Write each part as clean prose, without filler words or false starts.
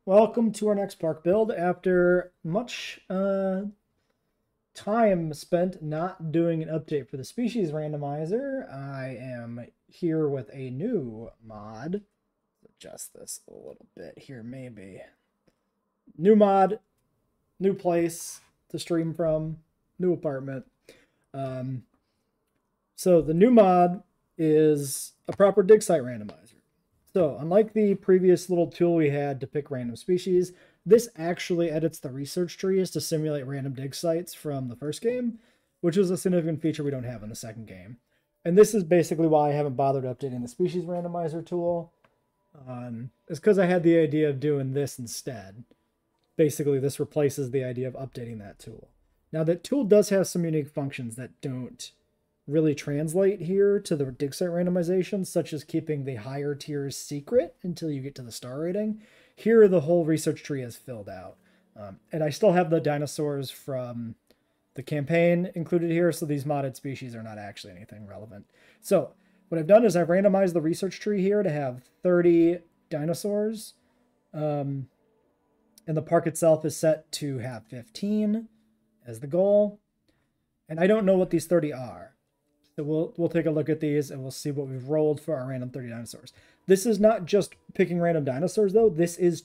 Welcome to our next park build. After much time spent not doing an update for the species randomizer, I am here with a new mod. Adjust this a little bit here, maybe. New mod, new place to stream from, new apartment. Um, so the new mod is a proper dig site randomizer. So, unlike the previous little tool we had to pick random species, this actually edits the research trees to simulate random dig sites from the first game, which is a significant feature we don't have in the second game. And this is basically why I haven't bothered updating the species randomizer tool. It's because I had the idea of doing this instead. Basically, this replaces the idea of updating that tool. Now, that tool does have some unique functions that don't really translate here to the dig site randomization, such as keeping the higher tiers secret until you get to the star rating. Here, the whole research tree is filled out. And I still have the dinosaurs from the campaign included here, so these modded species are not actually anything relevant. So what I've done is I've randomized the research tree here to have 30 dinosaurs. And the park itself is set to have 15 as the goal. And I don't know what these 30 are. So we'll take a look at these and we'll see what we've rolled for our random 30 dinosaurs. This is not just picking random dinosaurs, though. This is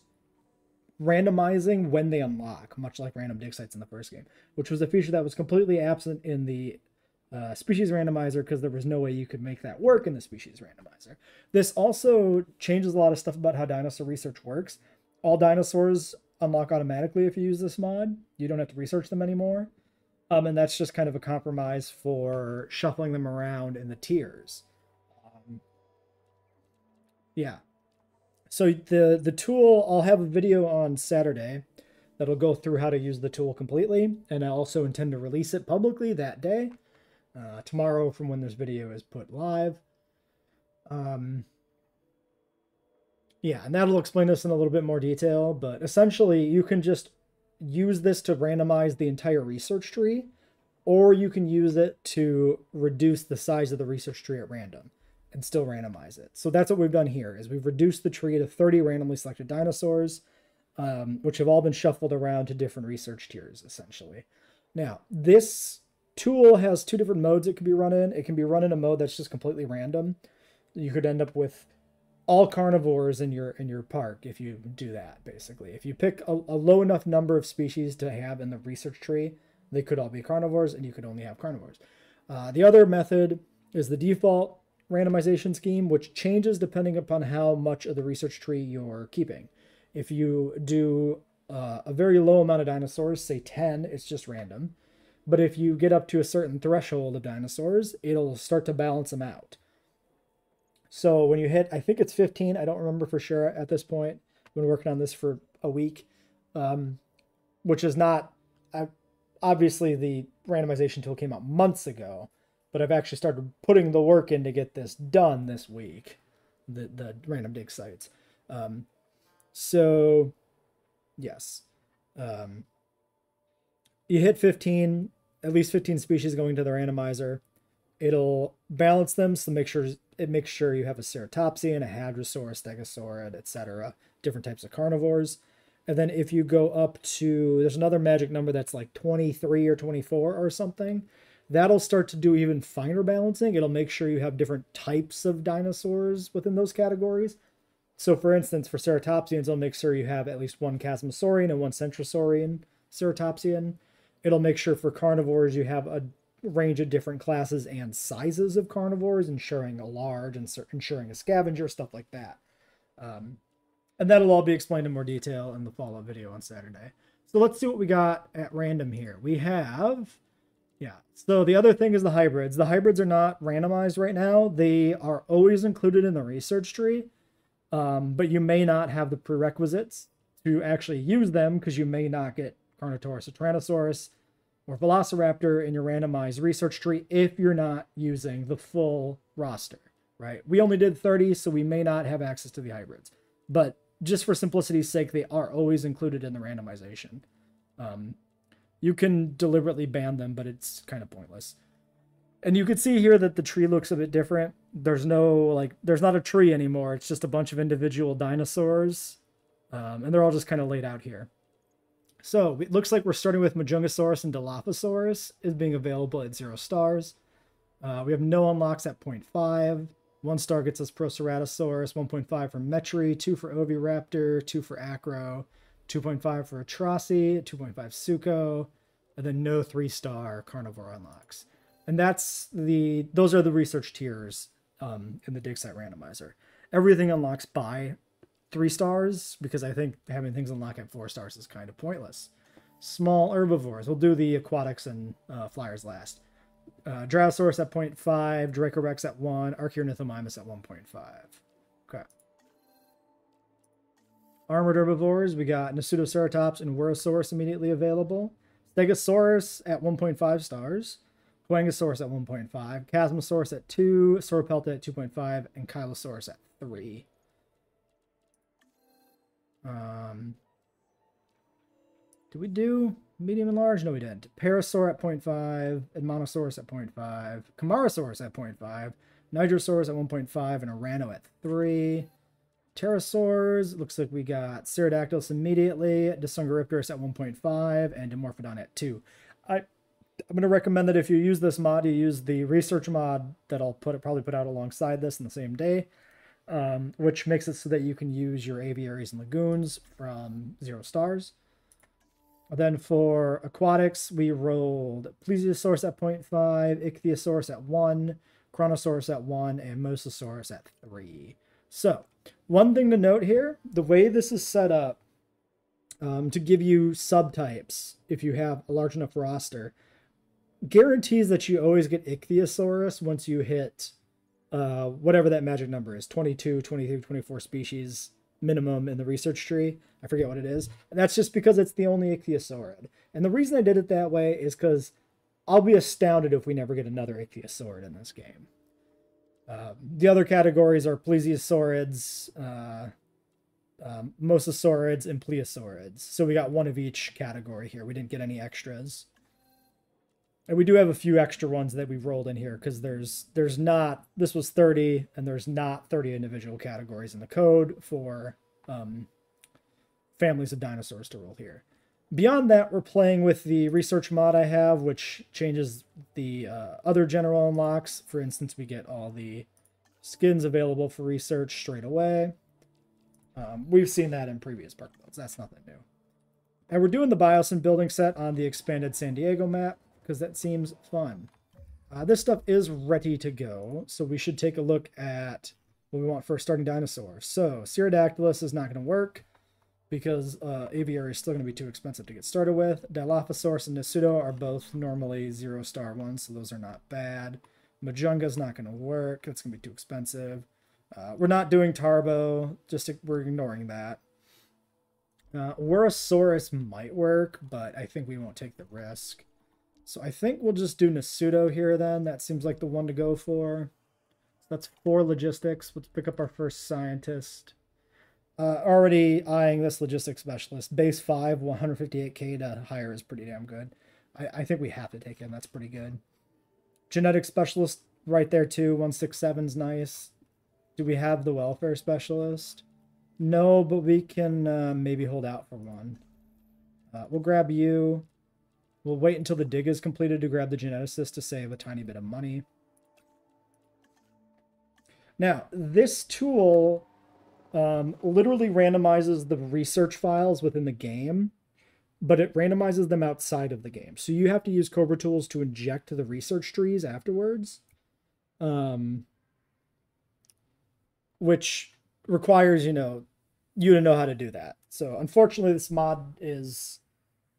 randomizing when they unlock, much like random dig sites in the first game, which was a feature that was completely absent in the species randomizer because there was no way you could make that work in the species randomizer. This also changes a lot of stuff about how dinosaur research works. All dinosaurs unlock automatically if you use this mod. You don't have to research them anymore. And that's just kind of a compromise for shuffling them around in the tiers. Yeah. So the tool, I'll have a video on Saturday that'll go through how to use the tool completely. And I also intend to release it publicly that day. Tomorrow from when this video is put live. Yeah, and that'll explain this in a little bit more detail. But essentially, you can just use this to randomize the entire research tree, or you can use it to reduce the size of the research tree at random and still randomize it. So that's what we've done here, is we've reduced the tree to 30 randomly selected dinosaurs, which have all been shuffled around to different research tiers, essentially. Now, this tool has two different modes it can be run in. It can be run in a mode that's just completely random. You could end up with all carnivores in your park if you do that, basically. If you pick a low enough number of species to have in the research tree, they could all be carnivores, and you could only have carnivores. The other method is the default randomization scheme, which changes depending upon how much of the research tree you're keeping. If you do a very low amount of dinosaurs, say 10, it's just random. But if you get up to a certain threshold of dinosaurs, it'll start to balance them out. So when you hit, I think it's 15, I don't remember for sure at this point. I've been working on this for a week, which is not, obviously the randomization tool came out months ago, but I've actually started putting the work in to get this done this week, the random dig sites. So yes, you hit 15, at least 15 species going to the randomizer. It'll balance them, so it makes sure you have a ceratopsian, a hadrosaur, a stegosaurid, etc., different types of carnivores. And then if you go up to, there's another magic number that's like 23 or 24 or something, that'll start to do even finer balancing. It'll make sure you have different types of dinosaurs within those categories. So for instance, for ceratopsians, it'll make sure you have at least one chasmosaurian and one centrosaurian ceratopsian. It'll make sure for carnivores you have a range of different classes and sizes of carnivores, ensuring a large and ensuring a scavenger, stuff like that. And that'll all be explained in more detail in the follow-up video on Saturday. So let's see what we got at random here. We have, yeah, so the other thing is the hybrids. The hybrids are not randomized right now. They are always included in the research tree, but you may not have the prerequisites to actually use them because you may not get Carnotaurus or Tyrannosaurus or Velociraptor in your randomized research tree if you're not using the full roster, right? We only did 30, so we may not have access to the hybrids. But just for simplicity's sake, they are always included in the randomization. You can deliberately ban them, but it's kind of pointless. And you can see here that the tree looks a bit different. There's not a tree anymore. It's just a bunch of individual dinosaurs And they're all just kind of laid out here. So it looks like we're starting with Majungasaurus and Dilophosaurus is being available at 0 stars. We have no unlocks at 0.5. 1 star gets us Proceratosaurus, 1.5 for Metri, 2 for Oviraptor, 2 for Acro, 2.5 for Atrocity, 2.5 Suco, and then no 3-star carnivore unlocks. And those are the research tiers in the dig site randomizer. Everything unlocks by 3 stars because I think having things unlock at 4 stars is kind of pointless. Small herbivores. We'll do the aquatics and flyers last. Drososaurus at 0.5, Dracorex at 1, Archaeornithomimus at 1.5. Okay. Armored herbivores, we got Nasutoceratops and Wurosaurus immediately available. Stegosaurus at 1.5 stars. Huangosaurus at 1.5. Chasmosaurus at 2, Sauropelta at 2.5, and Kylosaurus at 3. Did we do medium and large? No, we didn't. Parasaur at 0.5, Edmontosaurus at 0.5, Camarasaurus at 0.5, Nigrosaurus at 1.5, and Orano at 3. Pterosaurs, looks like we got Pterodactylus immediately, Disungaripterus at 1.5, and Dimorphodon at 2. I'm going to recommend that if you use this mod, you use the research mod that I'll probably put out alongside this in the same day, which makes it so that you can use your aviaries and lagoons from 0 stars. Then for aquatics, we rolled Plesiosaurus at 0.5, Ichthyosaurus at 1, Chronosaurus at 1, and Mosasaurus at 3. So, one thing to note here, the way this is set up to give you subtypes, if you have a large enough roster, guarantees that you always get Ichthyosaurus once you hit whatever that magic number is, 22, 23, 24 species minimum in the research tree. I forget what it is. And that's just because it's the only ichthyosaurid. And the reason I did it that way is because I'll be astounded if we never get another ichthyosaurid in this game. The other categories are plesiosaurids, mosasaurids, and plesiosaurids. So we got one of each category here. We didn't get any extras. And we do have a few extra ones that we've rolled in here because there's not, this was 30 and there's not 30 individual categories in the code for families of dinosaurs to roll here. Beyond that, we're playing with the research mod I have, which changes the other general unlocks. For instance, we get all the skins available for research straight away. We've seen that in previous park builds. That's nothing new. And we're doing the Biosyn building set on the expanded San Diego map, because that seems fun. This stuff is ready to go, so we should take a look at what we want for a starting dinosaur. So, Pterodactylus is not going to work, because Aviary is still going to be too expensive to get started with. Dilophosaurus and Nasuto are both normally 0-star ones, so those are not bad. Majunga is not going to work. That's going to be too expensive. We're not doing Tarbo. We're ignoring that. Wurosaurus might work, but I think we won't take the risk. So I think we'll just do Nasuto here then. That seems like the one to go for. So that's 4 logistics. Let's pick up our first scientist. Already eyeing this logistics specialist. Base 5, 158k to hire is pretty damn good. I think we have to take him. That's pretty good. Genetic specialist right there too. 167's nice. Do we have the welfare specialist? No, but we can maybe hold out for one. We'll grab you. We'll wait until the dig is completed to grab the geneticist to save a tiny bit of money. Now, this tool literally randomizes the research files within the game, but it randomizes them outside of the game. So you have to use Cobra tools to inject the research trees afterwards, which requires, you to know how to do that. So unfortunately, this mod is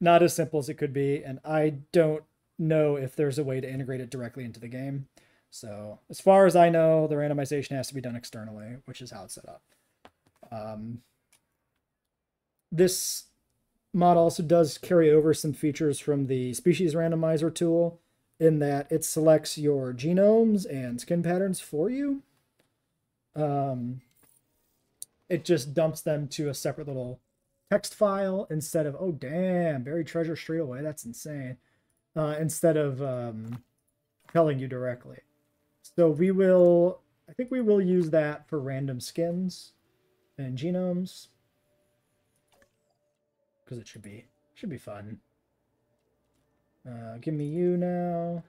not as simple as it could be, and I don't know if there's a way to integrate it directly into the game. So as far as I know, the randomization has to be done externally, which is how it's set up. This mod also does carry over some features from the species randomizer tool in that it selects your genomes and skin patterns for you. It just dumps them to a separate little text file instead of, oh damn, buried treasure straight away, that's insane, instead of telling you directly. So I think we will use that for random skins and genomes. because it should be fun. Give me you now.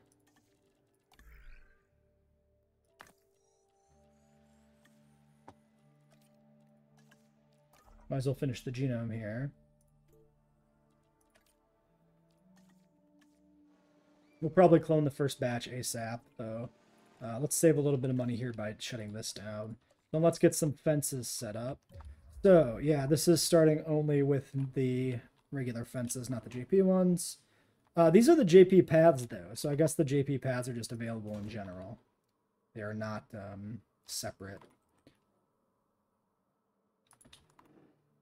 Might as well finish the genome here. We'll probably clone the first batch ASAP, though. Let's save a little bit of money here by shutting this down. Then let's get some fences set up. So, yeah, this is starting only with the regular fences, not the JP ones. These are the JP paths, though, so I guess the JP paths are just available in general. They are not separate.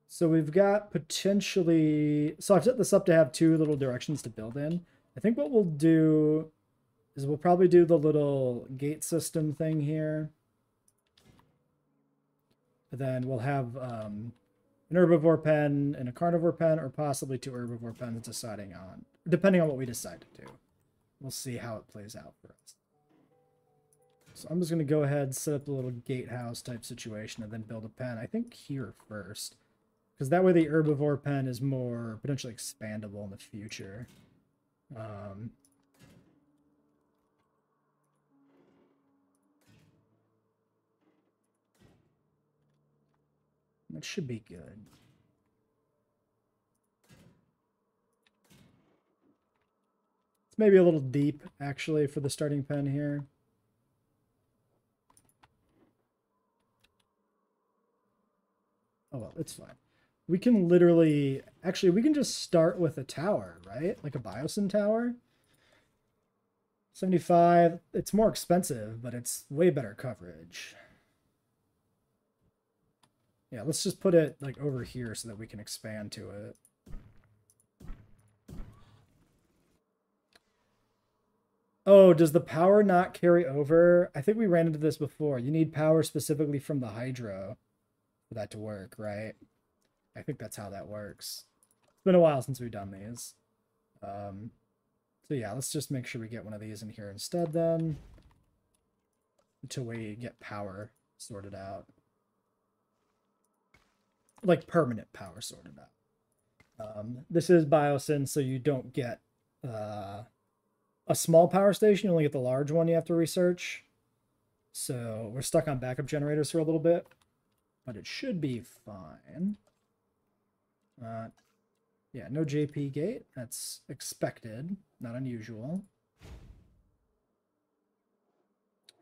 So we've got potentially... So I've set this up to have 2 little directions to build in. I think what we'll do is we'll probably do the little gate system thing here. And then we'll have an herbivore pen and a carnivore pen, or possibly 2 herbivore pens, depending on what we decide to do. We'll see how it plays out for us. So I'm just going to go ahead and set up a little gatehouse type situation and then build a pen, I think here first. Because that way the herbivore pen is more potentially expandable in the future. That should be good. It's maybe a little deep, actually, for the starting pen here. Oh, well, it's fine. We can literally... Actually, we can just start with a tower, right? Like a Biosyn tower. 75. It's more expensive, but it's way better coverage. Yeah, let's just put it like over here so that we can expand to it. Oh, does the power not carry over? I think we ran into this before. You need power specifically from the hydro for that to work, right? I think that's how that works. It's been a while since we've done these. So yeah, let's just make sure we get one of these in here instead then. Until we get power sorted out. Like permanent power sorted out. This is Biosyn, so you don't get a small power station. You only get the large one you have to research. So we're stuck on backup generators for a little bit. But it should be fine. Yeah, no JP gate. That's expected. Not unusual.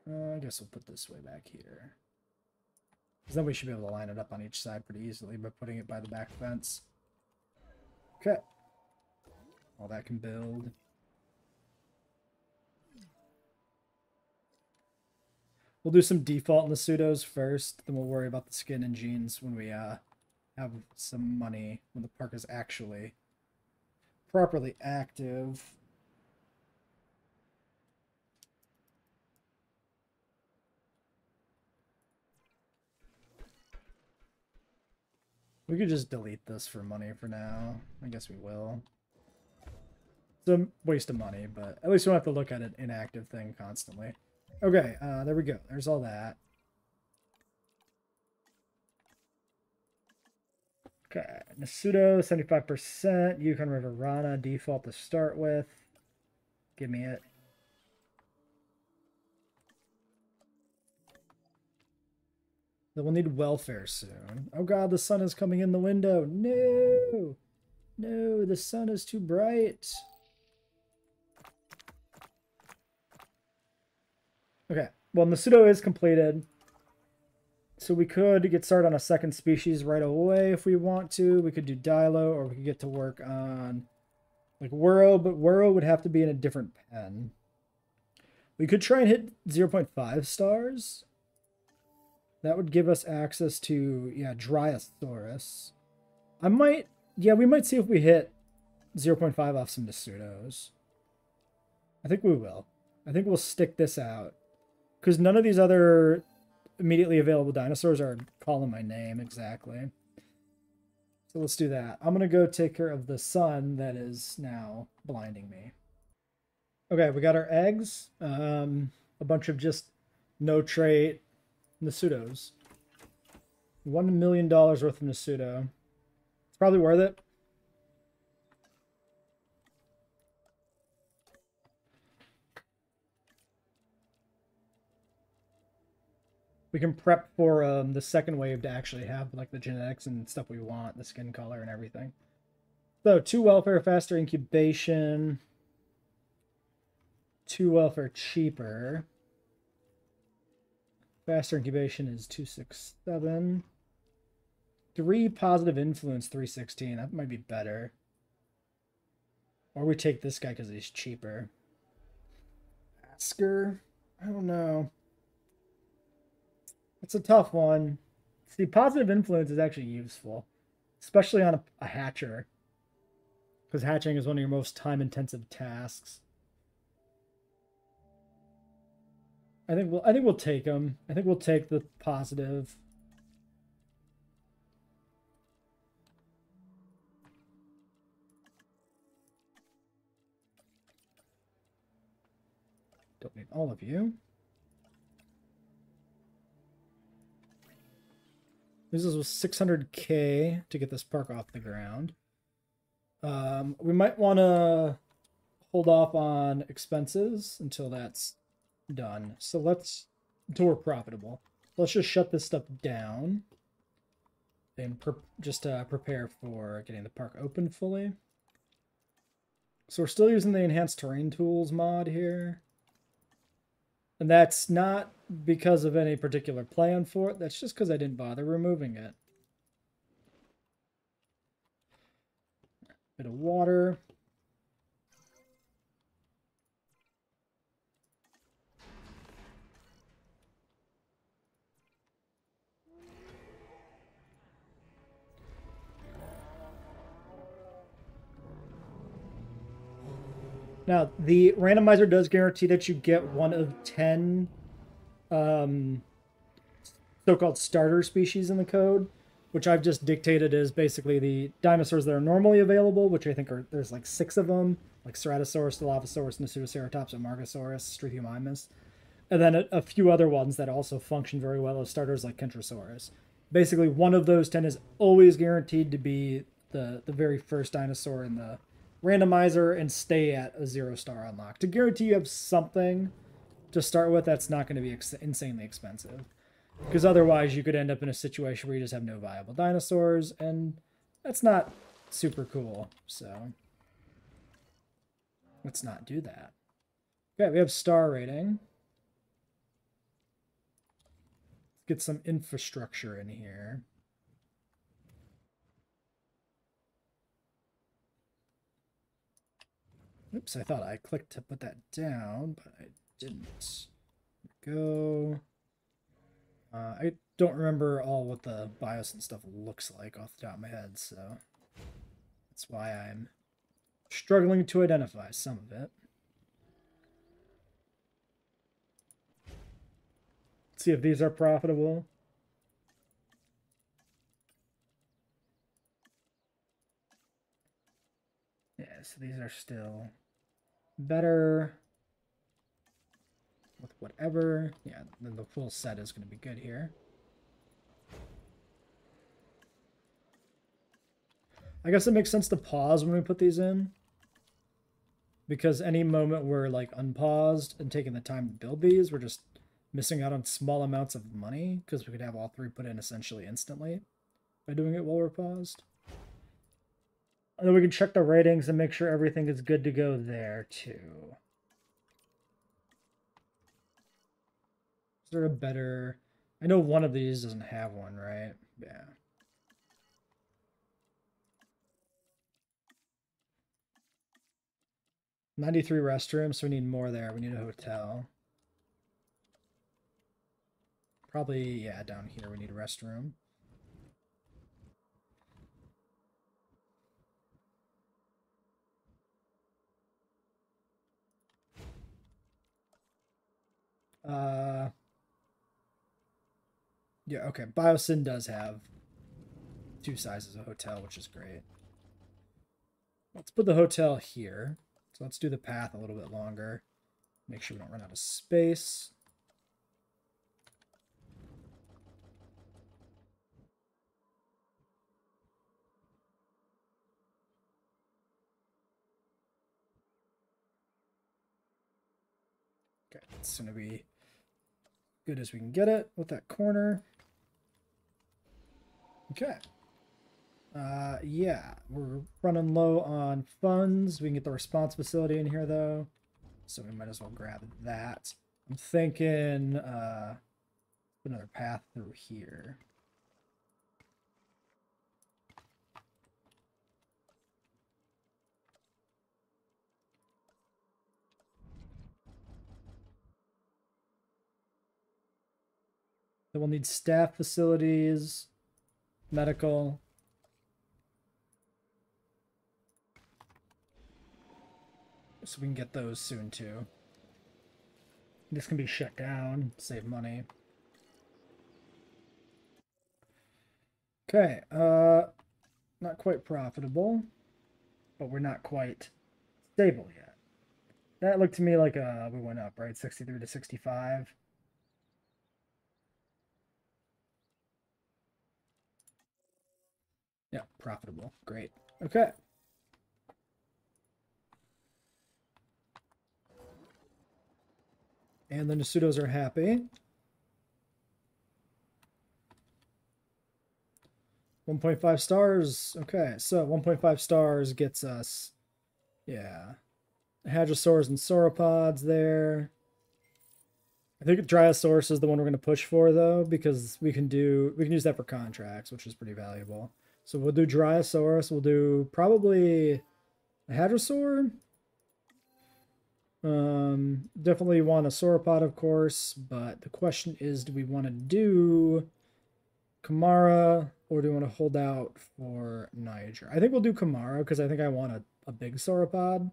I guess we'll put this way back here. Because then we should be able to line it up on each side pretty easily by putting it by the back fence. Okay. All that can build. We'll do some default in the pseudos first, then we'll worry about the skin and genes when we have some money, when the park is actually properly active. We could just delete this for money for now. I guess we will. It's a waste of money, but at least we don't have to look at an inactive thing constantly. Okay, there we go. There's all that. Okay, Nasudo, 75%. Yukon River Rana, default to start with. Give me it. Then we'll need welfare soon. Oh god, the sun is coming in the window. No! No, the sun is too bright. Okay, well, Nasudo is completed. So we could get started on a second species right away if we want to. We could do Dilo, or we could get to work on like Whirro, but Whirro would have to be in a different pen. We could try and hit 0.5 stars. That would give us access to, yeah, Dryosaurus. We might see if we hit 0.5 off some Nasudos. I think we will. I think we'll stick this out. Because none of these other immediately available dinosaurs are calling my name exactly. So let's do that. I'm going to go take care of the sun that is now blinding me. Okay, we got our eggs. A bunch of just no trait Nasudos. $1 million worth of Nasudo. It's probably worth it. we can prep for the second wave to actually have like the genetics and stuff we want, the skin color and everything. So 2 welfare, faster incubation. 2 welfare, cheaper. Faster incubation is 267. 3 positive influence, 316. That might be better. Or we take this guy because he's cheaper. Asker? I don't know. It's a tough one. See, positive influence is actually useful, especially on a hatcher, because hatching is one of your most time-intensive tasks. I think we'll take them. I think we'll take the positive. Don't need all of you. This is with 600K to get this park off the ground. We might want to hold off on expenses until that's done. So until we're profitable. Let's just shut this stuff down and prepare for getting the park open fully. So we're still using the enhanced terrain tools mod here. And that's not because of any particular plan for it. That's just because I didn't bother removing it. Bit of water. Now, the randomizer does guarantee that you get one of 10 so-called starter species in the code, which I've just dictated as basically the dinosaurs that are normally available, which I think there's like 6 of them, like Ceratosaurus, Dilophosaurus, Nasutoceratops, and Margosaurus, Struthiomimus, and then a few other ones that also function very well as starters, like Kentrosaurus. Basically, one of those 10 is always guaranteed to be the very first dinosaur in the randomizer and stay at a 0-star unlock to guarantee you have something to start with that's not going to be insanely expensive, because otherwise you could end up in a situation where you just have no viable dinosaurs, and that's not super cool. So let's not do that. Okay, we have star rating. Let's get some infrastructure in here. Oops, I thought I clicked to put that down, but I didn't. Go. I don't remember all what the BIOS and stuff looks like off the top of my head, so that's why I'm struggling to identify some of it. Let's see if these are profitable. Yeah, so these are still better with whatever. Yeah, then the full set is going to be good here. I guess it makes sense to pause when we put these in, because any moment we're like unpaused and taking the time to build these, we're just missing out on small amounts of money, because we could have all 3 put in essentially instantly by doing it while we're paused. And then we can check the ratings and make sure everything is good to go there too. Is there a better... I know one of these doesn't have one, right? Yeah. $93 restrooms, so we need more there. We need a hotel. Probably, yeah, down here we need a restroom. Yeah, okay. Biosyn does have 2 sizes of hotel, which is great. Let's put the hotel here. So let's do the path a little bit longer. Make sure we don't run out of space. Okay, it's going to be good as we can get it with that corner. Okay. Yeah, we're running low on funds. We can get the response facility in here, though. So we might as well grab that. I'm thinking another path through here. Then we'll need staff facilities, medical. So we can get those soon too. This can be shut down, save money. Okay, not quite profitable, but we're not quite stable yet. That looked to me like we went up, right? 63 to 65. Yeah, profitable. Great. Okay. And the Nasudos are happy. 1.5 stars. Okay, so 1.5 stars gets us, yeah, Hadrosaurs and Sauropods there. I think Dryosaurus is the one we're going to push for, though, because we can use that for contracts, which is pretty valuable. So we'll do Dryosaurus. We'll do probably a Hadrosaur. Definitely want a Sauropod, of course, but the question is, do we want to do Kamara or do we want to hold out for Niger? I think we'll do Kamara because I think I want a big Sauropod,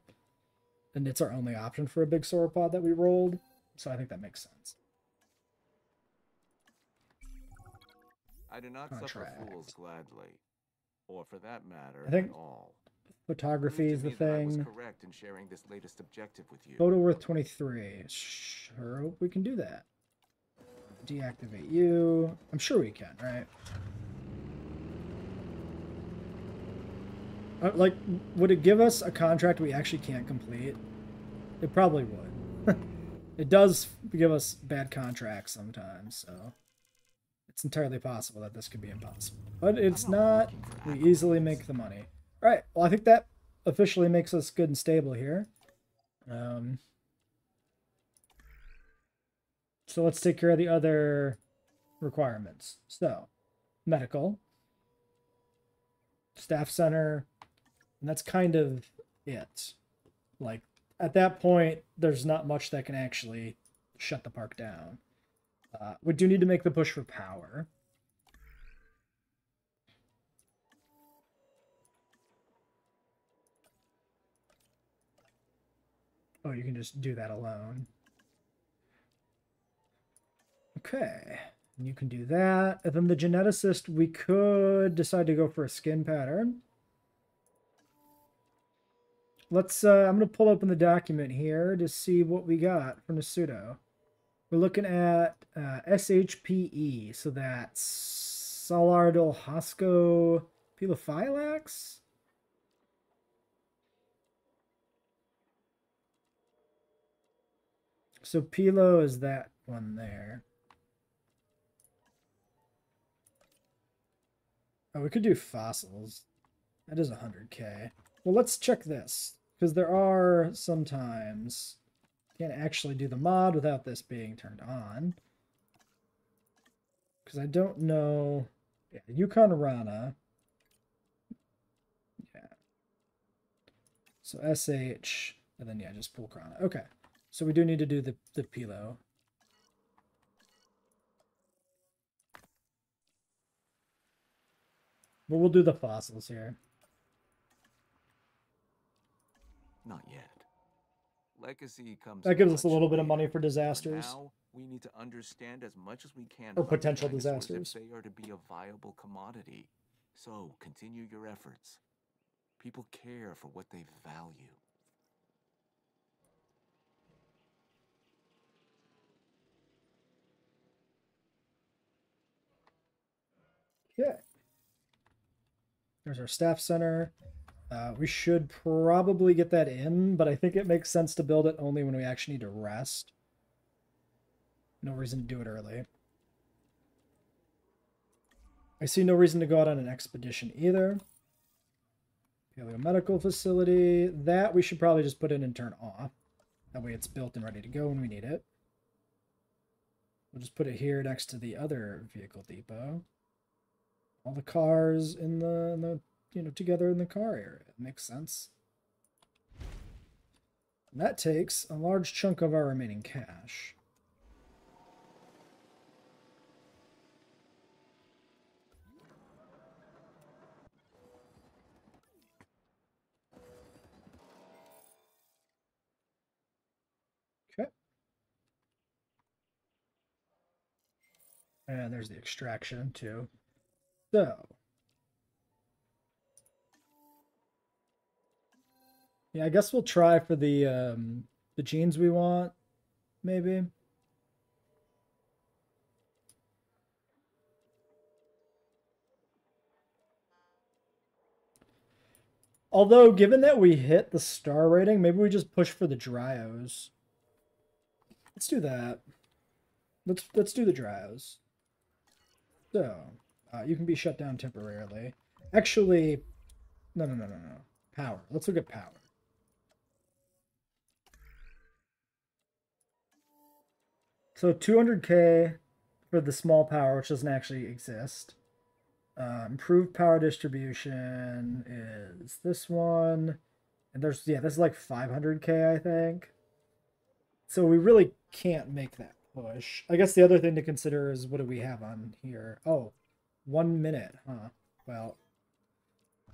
and it's our only option for a big Sauropod that we rolled, so I think that makes sense. I do not suffer fools gladly, or for that matter, I think at all. Photography is the thing. I was correct in sharing this latest objective with you. Photo worth 23. Sure, hope we can do that. Deactivate you. I'm sure we can, right? Like, would it give us a contract we actually can't complete? It probably would. It does give us bad contracts sometimes, so it's entirely possible that this could be impossible. But it's not. We easily make the money. All right, well, I think that officially makes us good and stable here. So let's take care of the other requirements. So, medical, staff center, and that's kind of it. Like, at that point, there's not much that can actually shut the park down. We do need to make the push for power. Oh, you can just do that alone. Okay, and you can do that. And then the geneticist, we could decide to go for a skin pattern. Let's, I'm going to pull open the document here to see what we got from the pseudo. We're looking at SHPE, so that's Salardolhosco Pelophylax. So Pilo is that one there. Oh, we could do fossils. That is 100k. Well, let's check this, because there are sometimes you can't actually do the mod without this being turned on. Because I don't know. Yeah, Yukon Rana. Yeah. So SH, and then yeah, just pull Krana. Okay. So we do need to do the Pilo. But we'll do the fossils here. Not yet. Legacy comes. That gives us a little bit of money for disasters. Now we need to understand as much as we can or potential disasters. if they are to be a viable commodity. So continue your efforts. People care for what they value. Yeah. There's our staff center. We should probably get that in, but I think it makes sense to build it only when we actually need to rest. No reason to do it early. I see no reason to go out on an expedition either. Paleomedical facility. That we should probably just put in and turn off. That way it's built and ready to go when we need it. We'll just put it here next to the other vehicle depot. All the cars in the together in the car area. It makes sense. And that takes a large chunk of our remaining cash. Okay. And there's the extraction too. So. Yeah, I guess we'll try for the genes we want, maybe. Although, given that we hit the star rating, maybe we just push for the Dryos. Let's do that. Let's do the Dryos. So, you can be shut down temporarily. Actually, no. Power. Let's look at power. So 200K for the small power, which doesn't actually exist. Improved power distribution is this one. And there's, yeah, this is like 500K, I think. So we really can't make that push. I guess the other thing to consider is what do we have on here? Oh, 1 minute, huh? Well,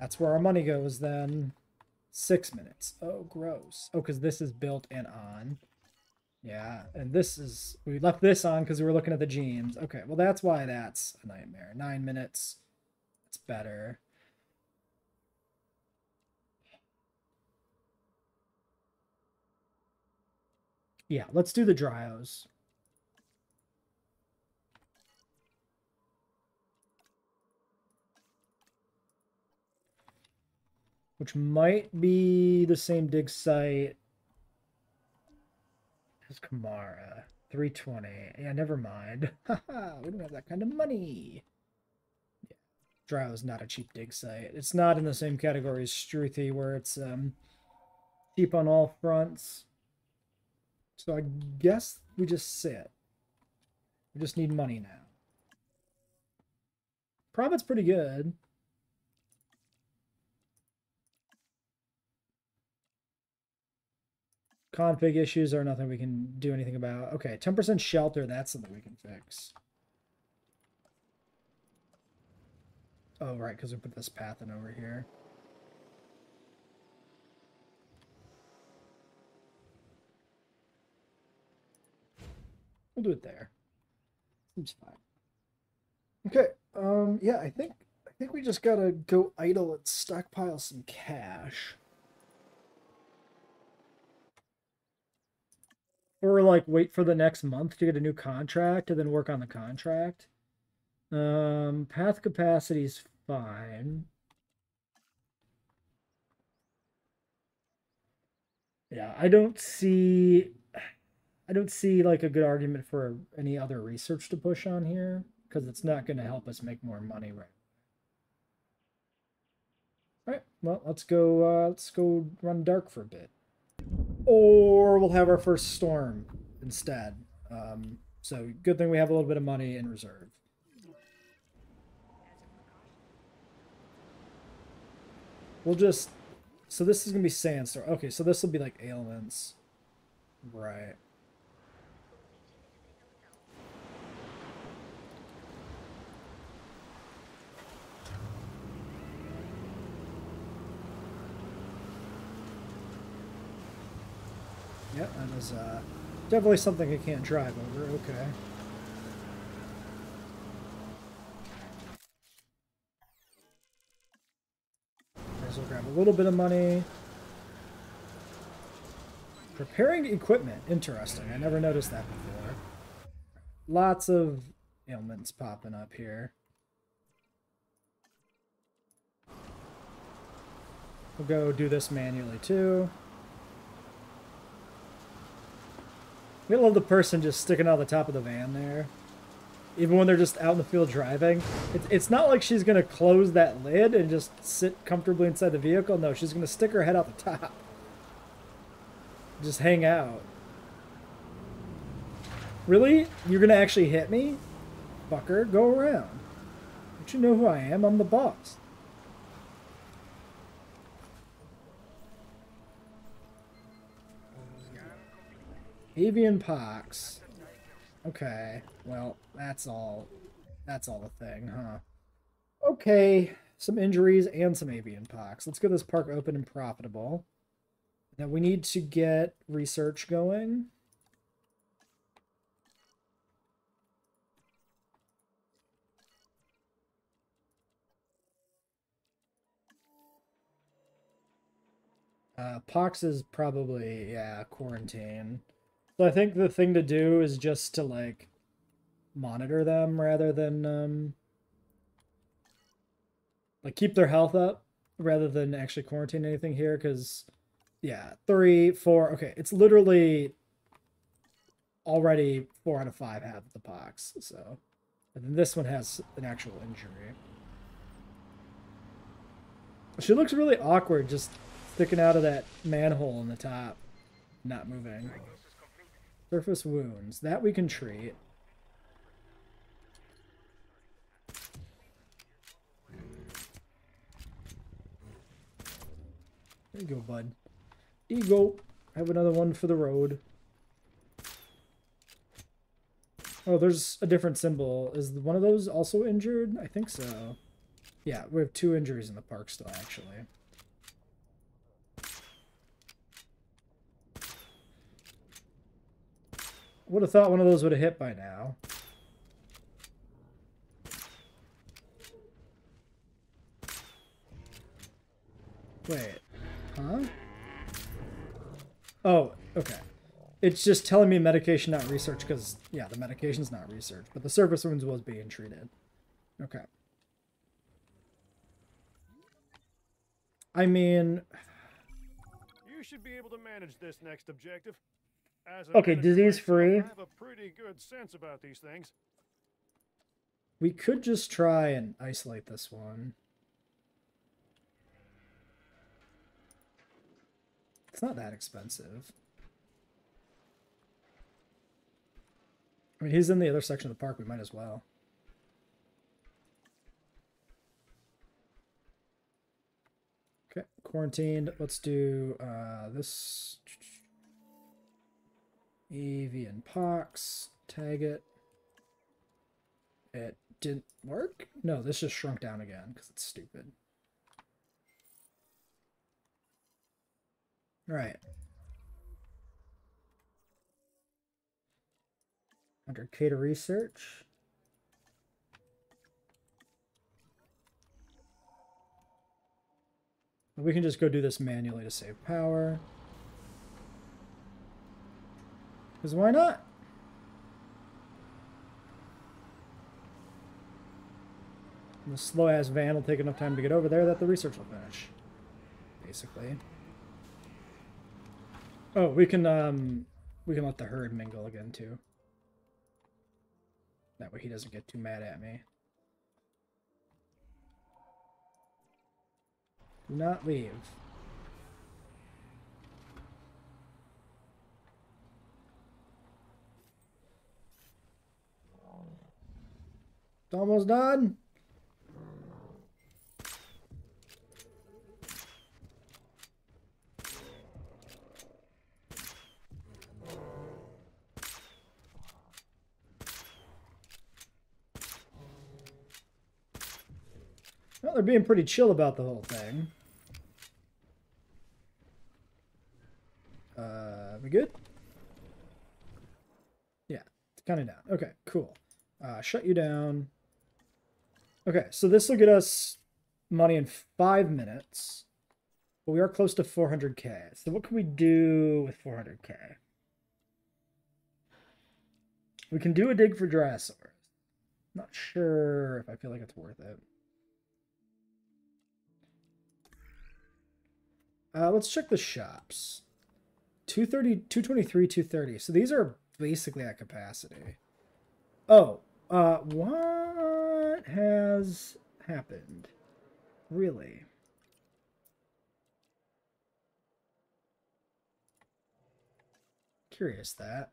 that's where our money goes then. 6 minutes. Oh, gross. Oh, because this is built and on. Yeah, and this is, we left this on because we were looking at the genes. Okay, well that's why that's a nightmare. 9 minutes. It's better. Yeah, let's do the Dryos. Which might be the same dig site as Kamara. 320. Yeah, never mind. Haha, we don't have that kind of money. Yeah. Drow is not a cheap dig site. It's not in the same category as Struthy, where it's cheap on all fronts. So I guess we just sit. We just need money now. Profit's pretty good. Config issues are nothing we can do anything about. Okay, 10% shelter, that's something we can fix. Oh, right, because we put this path in over here. We'll do it there. Seems fine. Okay, yeah, I think we just gotta go idle and stockpile some cash. Or like wait for the next month to get a new contract and then work on the contract. Path capacity is fine. Yeah, I don't see like a good argument for any other research to push on here because it's not going to help us make more money, right? All right, well, let's go run dark for a bit. Or we'll have our first storm instead. So good thing we have a little bit of money in reserve. We'll just, so this is gonna be sandstorm. Okay, so this will be like ailments, right? Yep, that is definitely something I can't drive over. Okay. Might as well grab a little bit of money. Preparing equipment. Interesting. I never noticed that before. Lots of ailments popping up here. We'll go do this manually too. We love the person just sticking out the top of the van there. Even when they're just out in the field driving. It's not like she's going to close that lid and just sit comfortably inside the vehicle. No, she's going to stick her head out the top. Just hang out. Really? You're going to actually hit me? Fucker, go around. Don't you know who I am? I'm the boss. Avian pox. Okay, well, that's all the thing, huh? Okay, some injuries and some avian pox. Let's get this park open and profitable. Now we need to get research going. Pox is probably, yeah, quarantine. So I think the thing to do is just to, like, monitor them rather than, like, keep their health up rather than actually quarantine anything here, because, yeah, 3, 4, okay, it's literally already 4 out of 5 have the pox, so. And then this one has an actual injury. She looks really awkward just sticking out of that manhole in the top, not moving. Surface wounds. That we can treat. There you go, bud. There you go. Have another one for the road. Oh, there's a different symbol. Is one of those also injured? I think so. Yeah, we have 2 injuries in the park still, actually. Would have thought one of those would have hit by now. Wait. Huh? Oh, okay. It's just telling me medication, not research, because, yeah, the medication's not research, but the surface wounds was being treated. Okay. I mean... You should be able to manage this next objective. As okay, disease-free. I have a pretty good sense about these things. We could just try and isolate this one. It's not that expensive. I mean, he's in the other section of the park. We might as well. Okay, quarantined. Let's do this. Avian pox. Tag it. It didn't work? No, this just shrunk down again because it's stupid. All right. 100K to research. We can just go do this manually to save power. Because why not? And the slow-ass van will take enough time to get over there that the research will finish. Basically. Oh, we can let the herd mingle again, too. That way he doesn't get too mad at me. Do not leave. It's almost done. Well, they're being pretty chill about the whole thing. We good? Yeah, it's kind of down. Okay, cool. Shut you down. Okay, so this will get us money in 5 minutes. But we are close to 400K. So what can we do with 400K? We can do a dig for dinosaurs. Not sure if I feel like it's worth it. Let's check the shops. 230, 223, 230. So these are basically at capacity. Oh, what has happened? Really? Curious that.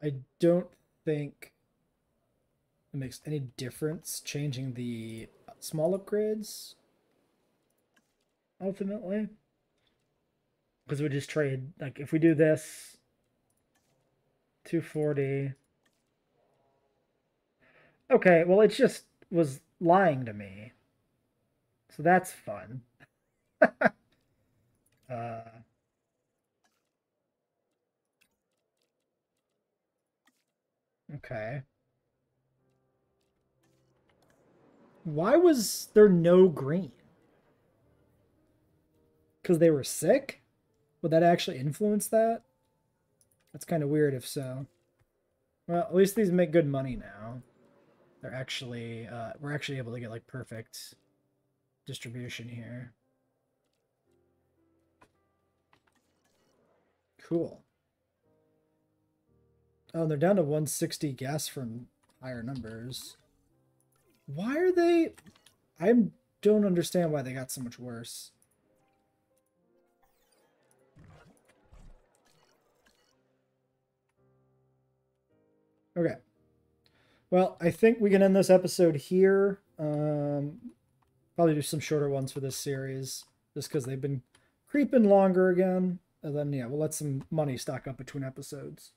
I don't think it makes any difference changing the small upgrades ultimately, because we just trade, like, if we do this 240. Okay, well, it just was lying to me, so that's fun. uh okay, why was there no green? Because they were sick? Would that actually influence that? That's kind of weird if so. Well, at least these make good money now. They're actually, we're actually able to get like perfect distribution here. Cool. Oh, they're down to 160 gas from higher numbers. Why are they... I don't understand why they got so much worse. Okay. Well, I think we can end this episode here. Probably do some shorter ones for this series, just because they've been creeping longer again. And then, yeah, we'll let some money stock up between episodes.